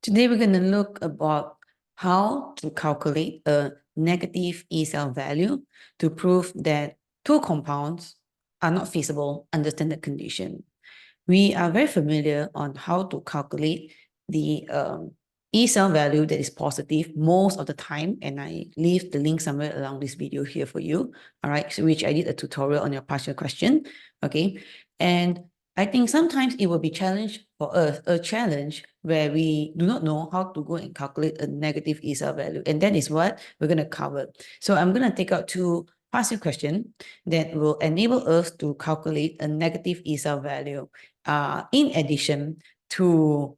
Today, we're going to look about how to calculate a negative Ecell value to prove that two compounds are not feasible under standard condition. We are very familiar on how to calculate the Ecell value that is positive most of the time, and I leave the link somewhere along this video here for you, all right, so which I did a tutorial on your partial question, okay, and I think sometimes it will be challenge for us, a challenge where we do not know how to go and calculate a negative Ecell value, and that is what we're going to cover. So I'm going to take out two partial questions that will enable us to calculate a negative Ecell value, in addition to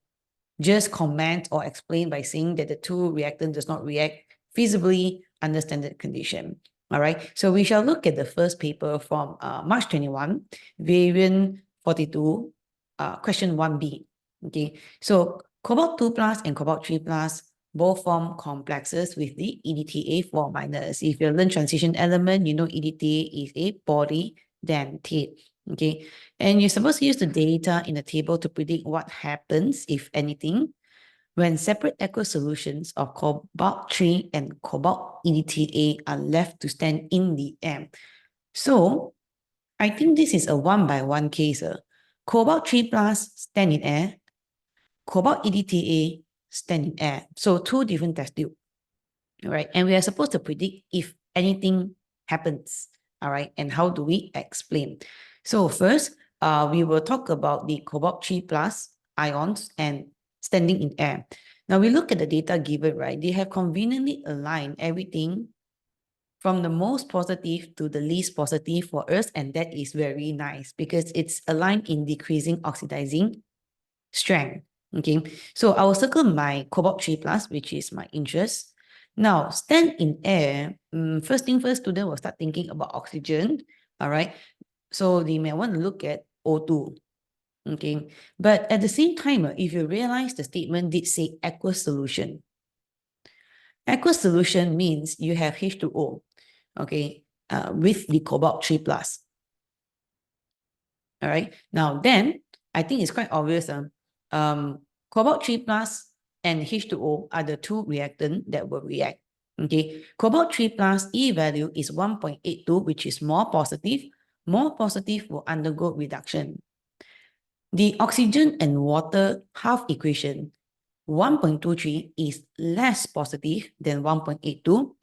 just comment or explain by saying that the two reactant does not react feasibly under standard condition. All right, so we shall look at the first paper from March 21, variant 42, question 1b. Okay, so cobalt 2 plus and cobalt 3 plus both form complexes with the EDTA 4 minus. If you learn transition element, you know EDTA is a polydentate. Okay, and you're supposed to use the data in the table to predict what happens, if anything, when separate aqueous solutions of cobalt 3 and cobalt EDTA are left to stand in the air. So I think this is a one-by-one case. Cobalt 3 plus stand in air, cobalt EDTA stand in air. So two different test tubes. All right, and we are supposed to predict if anything happens. All right, and how do we explain? So first, we will talk about the cobalt 3 plus ions and standing in air. Now we look at the data given, right? They have conveniently aligned everything from the most positive to the least positive for us, and that is very nice because it's aligned in decreasing oxidizing strength. Okay, so I will circle my cobalt 3 plus, which is my interest. Now, stand in air, first thing first, student will start thinking about oxygen, all right? So they may want to look at O2, okay? But at the same time, if you realize the statement did say aqueous solution. Aqueous solution means you have H2O, okay, with the cobalt 3 plus. All right, now then, I think it's quite obvious. Cobalt 3 plus and H2O are the two reactants that will react. Okay, cobalt 3 plus E value is 1.82, which is more positive. More positive will undergo reduction. The oxygen and water half equation, 1.23 is less positive than 1.82.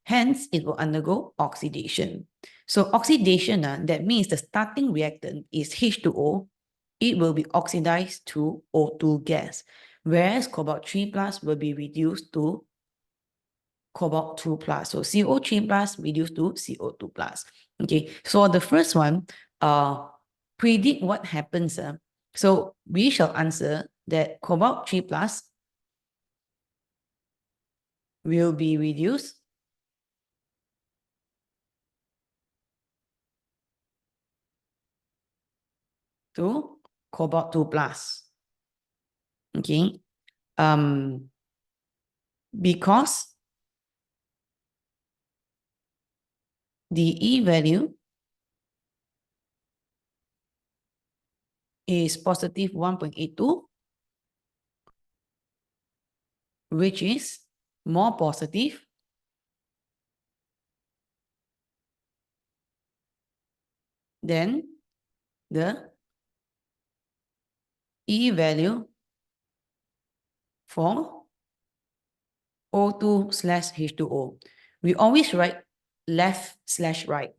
Hence, it will undergo oxidation. So oxidation, that means the starting reactant is H2O. It will be oxidized to O2 gas, whereas cobalt 3 plus will be reduced to cobalt 2 plus. So CO3 plus reduced to CO2 plus. Okay, so the first one, predict what happens. So we shall answer that cobalt 3 plus will be reduced to cobalt 2 plus. Okay, because the E value is positive 1.82, which is more positive than the E value for O2/H2O. We always write left/right.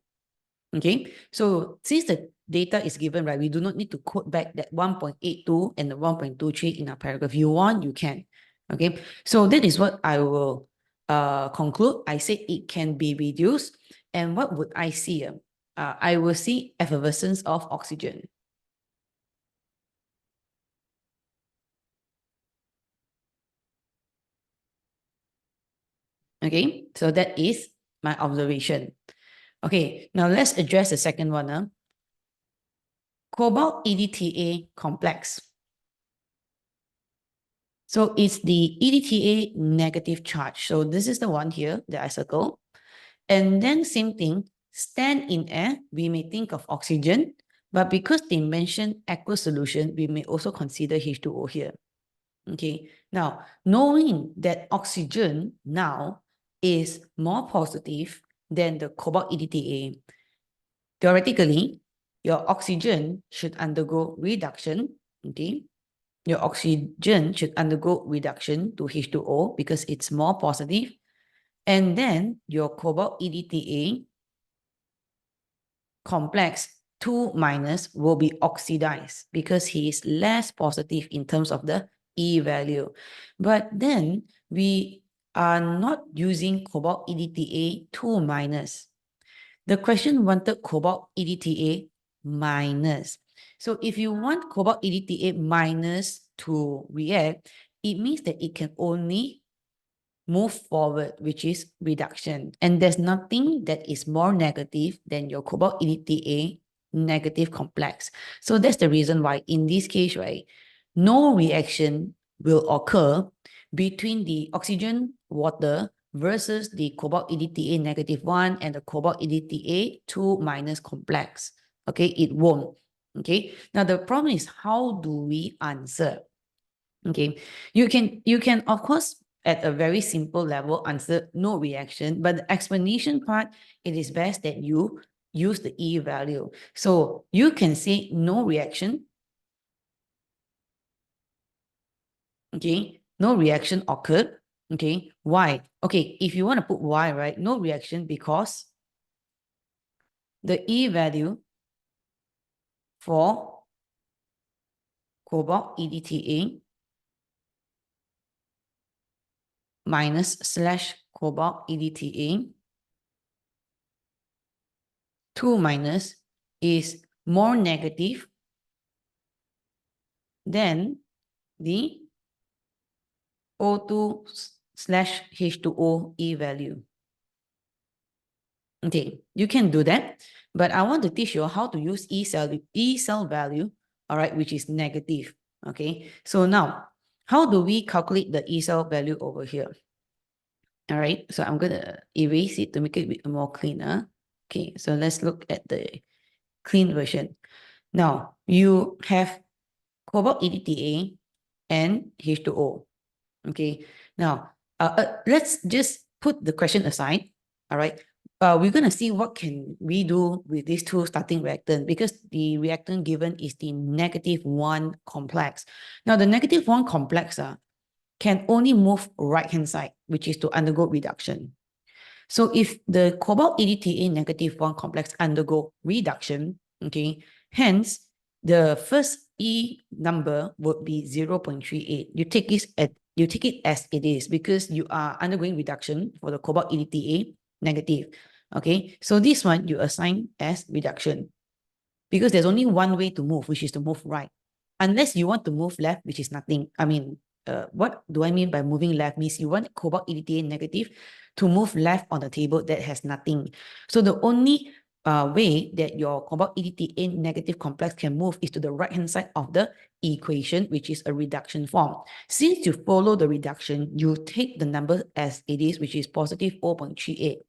Okay, so since the data is given, right, we do not need to quote back that 1.82 and the 1.23 in our paragraph. If you want, you can. Okay, so that is what I will conclude. I said it can be reduced. And what would I see? I will see effervescence of oxygen. Okay, so that is my observation. Okay, now let's address the second one. Cobalt EDTA complex. So it's the EDTA negative charge. So this is the one here that I circle. And then same thing, stand in air, we may think of oxygen, but because they mention aqueous solution, we may also consider H2O here. Okay, now knowing that oxygen now is more positive than the cobalt EDTA, theoretically, your oxygen should undergo reduction. Okay, your oxygen should undergo reduction to H2O because it's more positive. And then your cobalt EDTA complex 2 minus will be oxidized because he is less positive in terms of the E value. But then we are not using cobalt EDTA 2 minus. The question wanted cobalt EDTA minus. So if you want cobalt EDTA minus to react, it means that it can only move forward, which is reduction. And there's nothing that is more negative than your cobalt EDTA negative complex. So that's the reason why in this case, right, no reaction will occur between the oxygen water versus the cobalt EDTA -1 and the cobalt EDTA 2 minus complex. Okay, it won't. Okay, now the problem is how do we answer? Okay, you can of course at a very simple level answer no reaction, but the explanation part, it is best that you use the E value. So you can say no reaction. Okay, no reaction occurred. Okay, why? Okay, if you want to put why, right? No reaction because the E value for cobalt EDTA minus / cobalt EDTA 2 minus is more negative than the O2 / H2O E value. Okay, you can do that, but I want to teach you how to use E cell value, all right, which is negative. Okay, so now how do we calculate the E cell value over here? All right, so I'm gonna erase it to make it a bit more cleaner. Okay, so let's look at the clean version. Now you have cobalt EDTA and H2O. Okay, now let's just put the question aside. All right, we're going to see what can we do with these two starting reactants because the reactant given is the -1 complex. Now the -1 complex can only move right-hand side, which is to undergo reduction. So if the cobalt EDTA -1 complex undergo reduction, okay, hence the first E number would be 0.38. You take it as it is because you are undergoing reduction for the cobalt EDTA negative. Okay, so this one you assign as reduction because there's only one way to move, which is to move right. Unless you want to move left, which is nothing. I mean, what do I mean by moving left? Means you want cobalt EDTA negative to move left on the table that has nothing. So the only way that your cobalt EDTA negative complex can move is to the right-hand side of the equation, which is a reduction form. Since you follow the reduction, you take the number as it is, which is positive 0.38.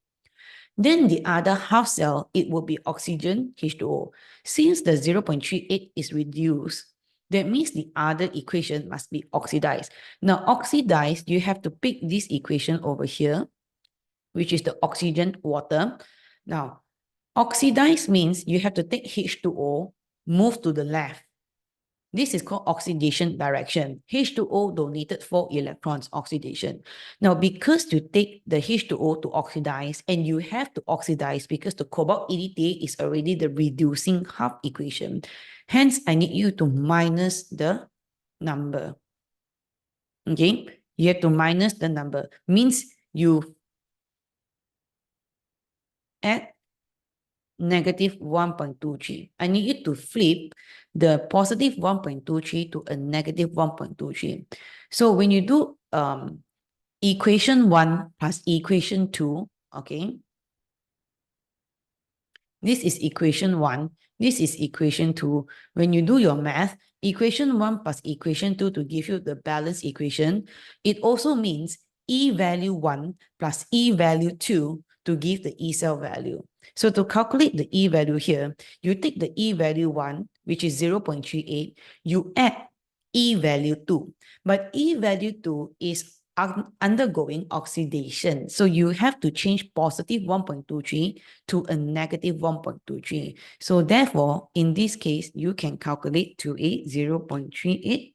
Then the other half cell, it will be oxygen H2O. Since the 0.38 is reduced, that means the other equation must be oxidized. Now, oxidized, you have to pick this equation over here, which is the oxygen water. Now, oxidized means you have to take H2O, move to the left. This is called oxidation direction. H2O donated 4 electrons oxidation. Now, because you take the H2O to oxidize, and you have to oxidize because the cobalt EDTA is already the reducing half equation. Hence, I need you to minus the number. Okay? You have to minus the number. Means you add negative 1.23. I need you to flip the positive 1.23 to a negative 1.23. So when you do equation 1 plus equation 2, okay, this is equation 1, this is equation 2. When you do your math, equation 1 plus equation 2 to give you the balanced equation, it also means E value 1 plus E value 2 to give the E cell value. So to calculate the E value here, you take the E value 1, which is 0.38, you add E value 2. But E value 2 is undergoing oxidation. So you have to change positive 1.23 to a negative 1.23. So therefore, in this case, you can calculate to a 0.38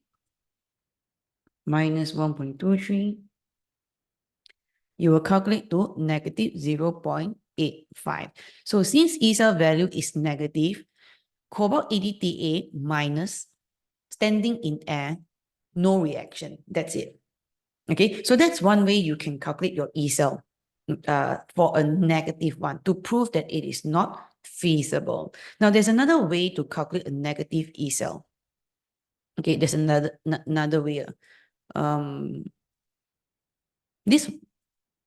minus 1.23. You will calculate to negative 0.85. So since E cell value is negative, cobalt EDTA minus standing in air, no reaction. That's it. Okay, so that's one way you can calculate your E cell for a negative one to prove that it is not feasible. Now, there's another way to calculate a negative E cell. Okay, there's another way. This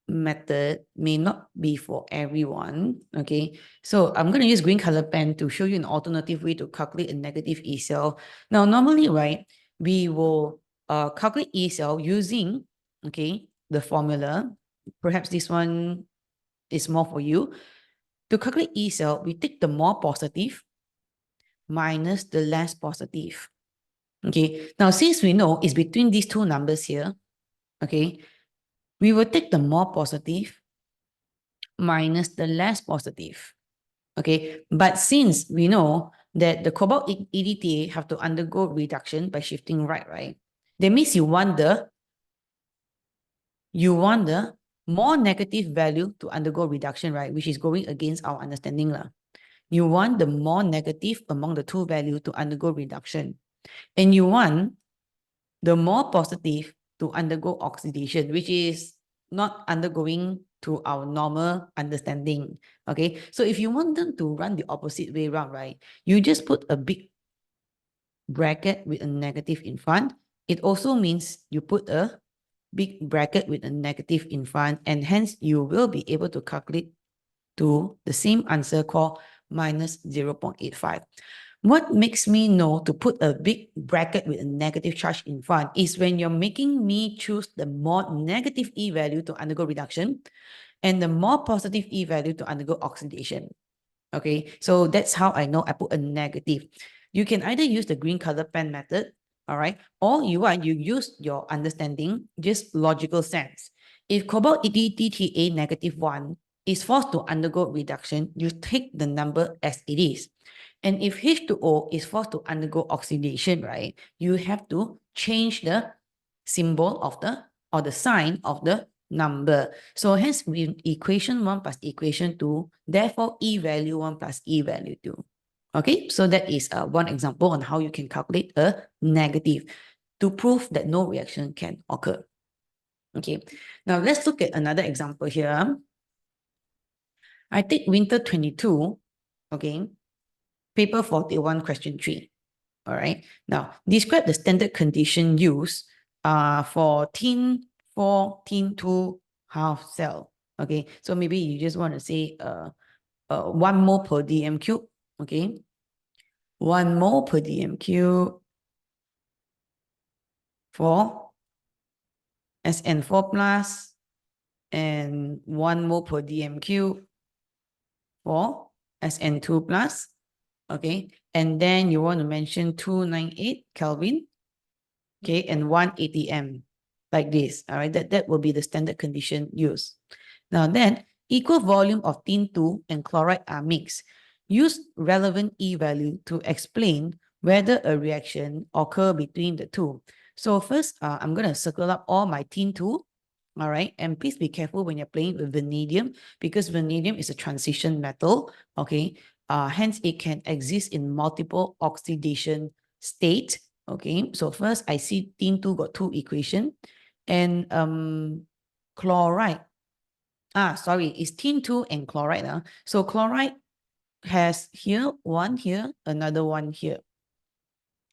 method may not be for everyone. Okay, so I'm going to use green color pen to show you an alternative way to calculate a negative E cell. Now, normally, right, we will calculate E cell using, okay, the formula. Perhaps this one is more for you. To calculate E cell, we take the more positive minus the less positive. Okay, now since we know it's between these two numbers here, okay, we will take the more positive minus the less positive. Okay, but since we know that the cobalt EDTA have to undergo reduction by shifting right? That means you want the more negative value to undergo reduction, right? Which is going against our understanding lah. You want the more negative among the two values to undergo reduction. And you want the more positive to undergo oxidation, which is not undergoing to our normal understanding. Okay, so if you want them to run the opposite way around, right, you just put a big bracket with a negative in front. It also means you put a big bracket with a negative in front, and hence you will be able to calculate to the same answer called minus 0.85. What makes me know to put a big bracket with a negative charge in front is when you're making me choose the more negative E value to undergo reduction and the more positive E value to undergo oxidation. Okay, so that's how I know I put a negative. You can either use the green color pen method, all right, or you use your understanding, just logical sense. If cobalt EDTA negative 1 is forced to undergo reduction, you take the number as it is. And if H2O is forced to undergo oxidation, right, you have to change the symbol of the sign of the number. So hence with equation 1 plus equation 2, therefore E value 1 plus E value 2. Okay, so that is one example on how you can calculate a negative to prove that no reaction can occur. Okay, now let's look at another example here. I take winter 22, okay, paper 41, question 3. All right. Now, describe the standard condition used for tin 4, tin 2 half cell. Okay. So maybe you just want to say 1 mole per dm cube. Okay. 1 mole per dm cube for SN4 plus and 1 mole per dm cube for SN2 plus. Okay. And then you want to mention 298 Kelvin. Okay, and 1 ATM, like this. All right, that will be the standard condition used. Now then, equal volume of tin 2 and chloride are mixed. Use relevant E value to explain whether a reaction occur between the two. So first, I'm going to circle up all my tin 2. All right, and please be careful when you're playing with vanadium, because vanadium is a transition metal. Okay, hence it can exist in multiple oxidation state. Okay, so first I see tin 2 got 2 equation, and chloride. Sorry, it's tin 2 and chloride. So chloride has here, one here, another one here.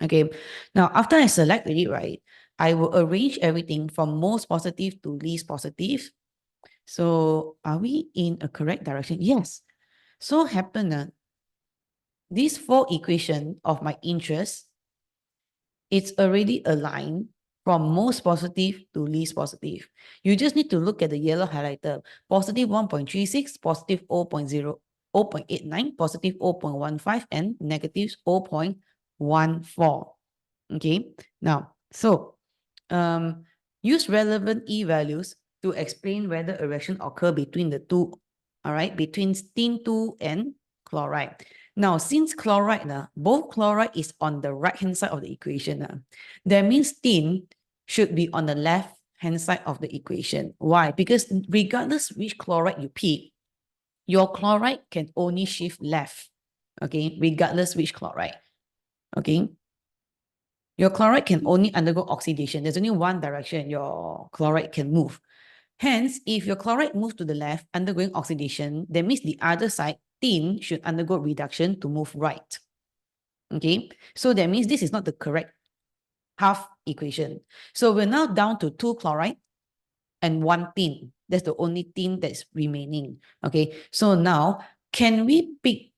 Okay, now after I select it, right, I will arrange everything from most positive to least positive. So are we in a correct direction? Yes. So happen these 4 equations of my interest, it's already aligned from most positive to least positive. You just need to look at the yellow highlighter. Positive 1.36, positive 0.89, positive 0.15, and negative 0.14. Okay, now, so use relevant E values to explain whether a reaction occur between the two, all right, between tin 2 and chloride. Now, since chloride, both chloride is on the right-hand side of the equation, that means tin should be on the left-hand side of the equation. Why? Because regardless which chloride you pick, your chloride can only shift left, okay, regardless which chloride, okay? Your chloride can only undergo oxidation. There's only one direction your chloride can move. Hence, if your chloride moves to the left, undergoing oxidation, that means the other side, tin, should undergo reduction to move right. Okay, so that means this is not the correct half equation. So we're now down to 2 chloride and 1 tin. That's the only tin that's remaining. Okay, so now can we pick,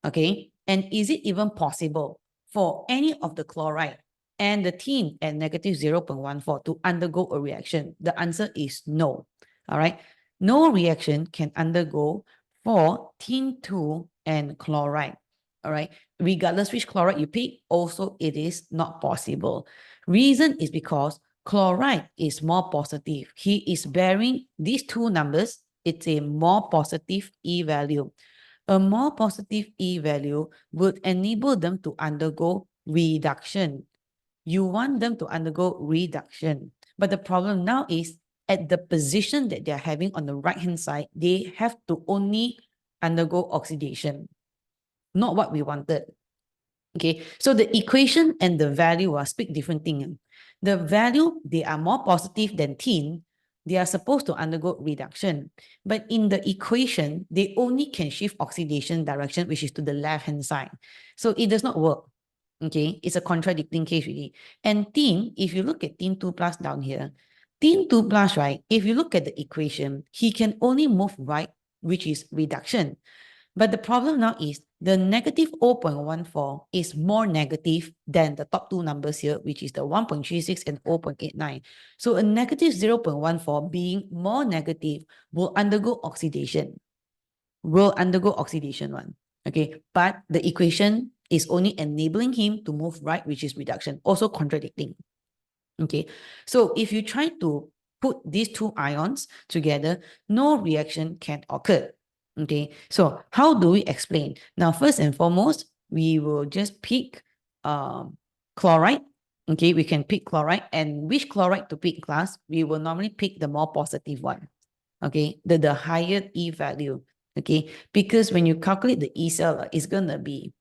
okay, and is it even possible for any of the chloride and the tin at negative 0.14 to undergo a reaction? The answer is no. All right. No reaction can undergo for tin 2 and chloride. All right. Regardless which chloride you pick, also it is not possible. Reason is because chloride is more positive. He is bearing these two numbers. It's a more positive E value. A more positive E value would enable them to undergo reduction. You want them to undergo reduction. But the problem now is at the position that they're having on the right-hand side, they have to only undergo oxidation. Not what we wanted. Okay, so the equation and the value speak different things. The value, they are more positive than tin. They are supposed to undergo reduction. But in the equation, they only can shift oxidation direction, which is to the left-hand side. So it does not work. Okay, it's a contradicting case really. And tin, if you look at tin 2 plus down here, tin 2 plus, right, if you look at the equation, he can only move right, which is reduction. But the problem now is the negative 0.14 is more negative than the top two numbers here, which is the 1.36 and 0.89. So a negative 0.14 being more negative will undergo oxidation. One. Okay, but the equation is only enabling him to move right, which is reduction, also contradicting. Okay, so if you try to put these two ions together, no reaction can occur. Okay, so how do we explain? Now, first and foremost, we will just pick chloride. Okay, we can pick chloride, and which chloride to pick class, we will normally pick the more positive one. Okay, the higher E value. Okay, because when you calculate the E cell, it's gonna be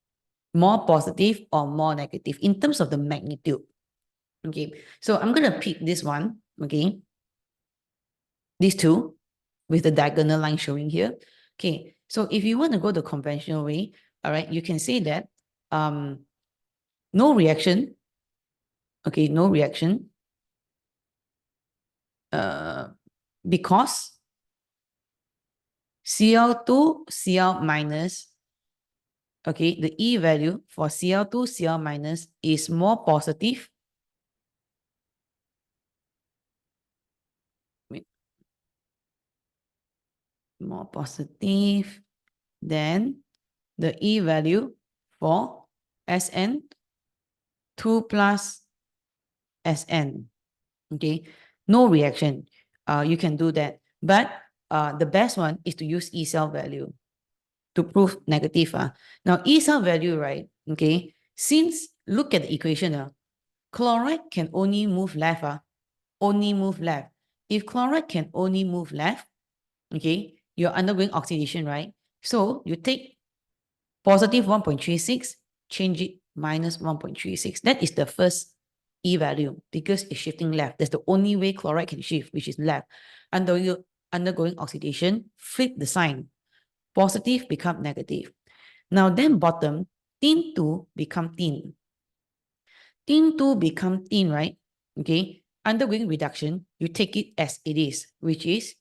more positive or more negative in terms of the magnitude. Okay, so I'm gonna pick this one. Okay, these two with the diagonal line showing here. Okay, so if you want to go the conventional way, all right, you can say that no reaction. Okay, no reaction. Because Cl2 Cl minus, okay, the E value for Cl2 Cl minus is more positive. More positive than the E value for Sn 2 plus Sn. Okay, no reaction. You can do that. But the best one is to use E cell value to prove negative. Now, E cell value, right? Okay, since look at the equation, chloride can only move left. Only move left. If chloride can only move left, okay, you're undergoing oxidation, right? So you take positive 1.36, change it minus 1.36. That is the first E value because it's shifting left. That's the only way chloride can shift, which is left. Undergoing oxidation, flip the sign. Positive become negative. Now then bottom, tin 2 become tin. Tin 2 become tin, right? Okay. Undergoing reduction, you take it as it is, which is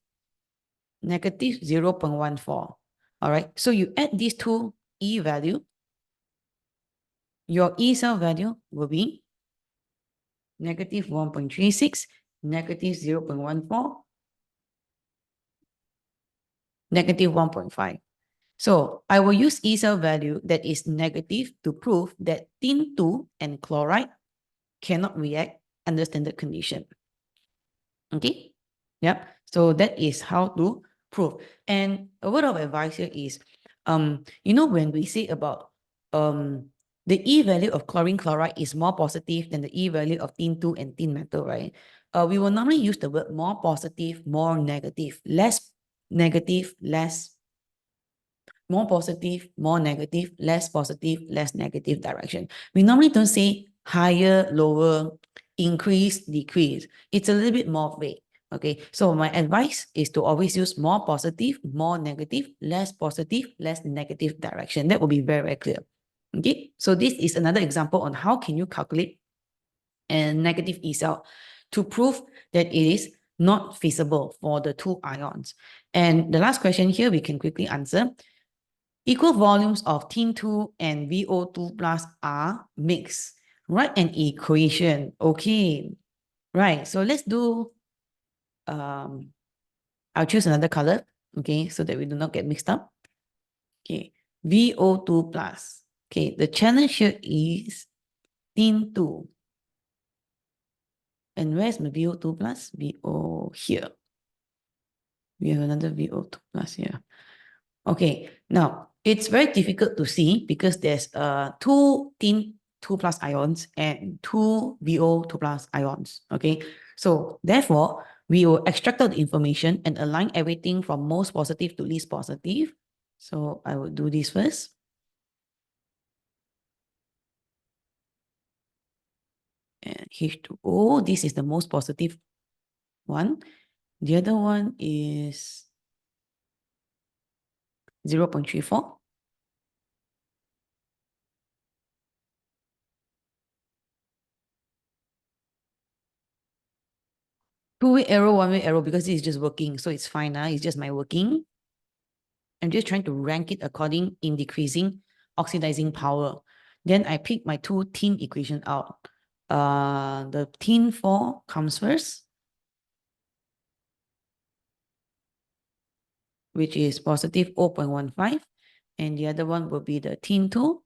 negative 0.14. All right. So you add these two E value, your E cell value will be negative 1.36, negative 0.14, negative 1.5. So I will use E cell value that is negative to prove that tin 2 and chloride cannot react under standard condition. Okay. Yep. So that is how to prove. And a word of advice here is, when we say about the E value of chlorine chloride is more positive than the E value of tin 2 and tin metal, right? We will normally use the word more positive, more negative, less negative, less more positive, more negative, less positive, less negative direction. We normally don't say higher, lower, increase, decrease. It's a little bit more vague. Okay, so my advice is to always use more positive, more negative, less positive, less negative direction. That will be very, very clear. Okay, so this is another example on how can you calculate a negative ecell to prove that it is not feasible for the two ions. And the last question here we can quickly answer. Equal volumes of tin 2 and VO2 plus are mixed. Write an equation. Okay, right. So let's do, I'll choose another color, okay, so that we do not get mixed up. Okay, VO2 plus. Okay, the challenge here is tin 2. And where's my VO2 plus? VO here. We have another VO2 plus here. Okay, now it's very difficult to see because there's two tin 2 plus ions and two VO2 plus ions. Okay, so therefore we will extract out the information and align everything from most positive to least positive. So I will do this first. And H2O, this is the most positive one. The other one is 0.34. Two-way arrow, one-way arrow, because it's just working. So it's fine. It's just my working. I'm just trying to rank it according in decreasing oxidizing power. Then I pick my two tin equation out. The tin 4 comes first, which is positive 0.15. And the other one will be the tin 2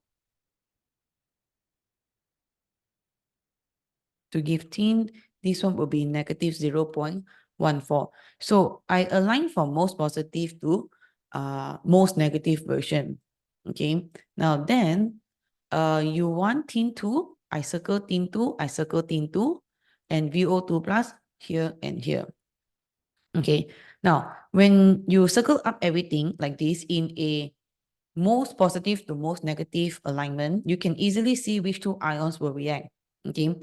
to give tin. This one will be negative 0.14. So I align from most positive to most negative version. Okay. Now then, you want tin 2, I circle tin 2, I circle tin 2, and VO2 plus here and here. Okay. Now, when you circle up everything like this in a most positive to most negative alignment, you can easily see which two ions will react. Okay.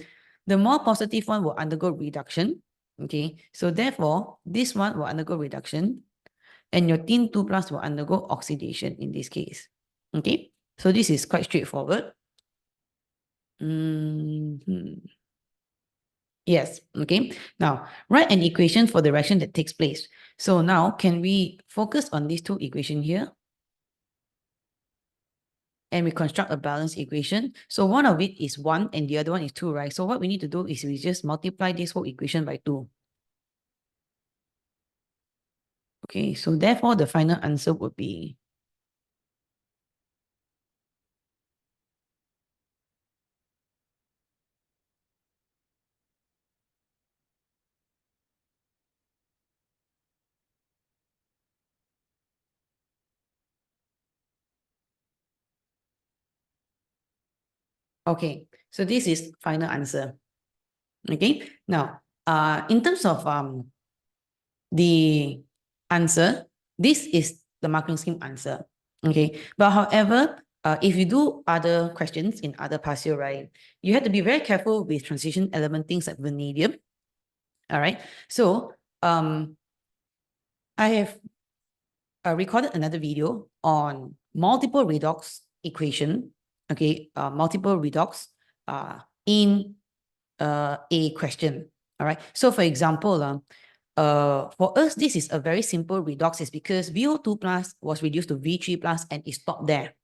The more positive one will undergo reduction. Okay. So therefore, this one will undergo reduction and your tin 2 plus will undergo oxidation in this case. Okay. So this is quite straightforward. Yes, okay. Now, write an equation for the reaction that takes place. So now, can we focus on these two equations here? And we construct a balanced equation. So one of it is 1 and the other one is 2, right? So what we need to do is we just multiply this whole equation by 2. Okay, so therefore the final answer would be okay. So this is final answer. Okay. Now, in terms of the answer, this is the marking scheme answer. Okay. But however, if you do other questions in other past year, right, you have to be very careful with transition element things like vanadium. All right. So I have recorded another video on multiple redox equation. Okay, multiple redox in a question. All right. So for example, for us, this is a very simple redox is because VO2 plus was reduced to V3 plus and it stopped there.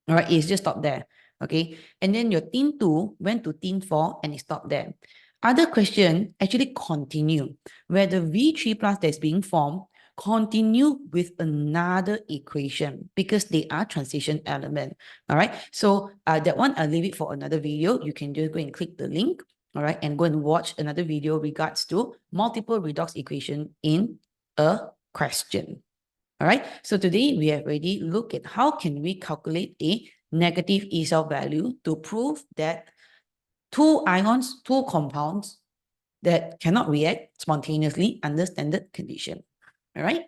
All right, it's just stopped there. Okay. And then your tin 2 went to tin 4 and it stopped there. Other question actually continue where the V3 plus that's being formed continue with another equation because they are transition element. All right. So that one, I'll leave it for another video. You can just go and click the link. all right, and go and watch another video regards to multiple redox equation in a question. All right, so today we have already looked at how can we calculate a negative Ecell value to prove that two ions, two compounds that cannot react spontaneously under standard condition. All right.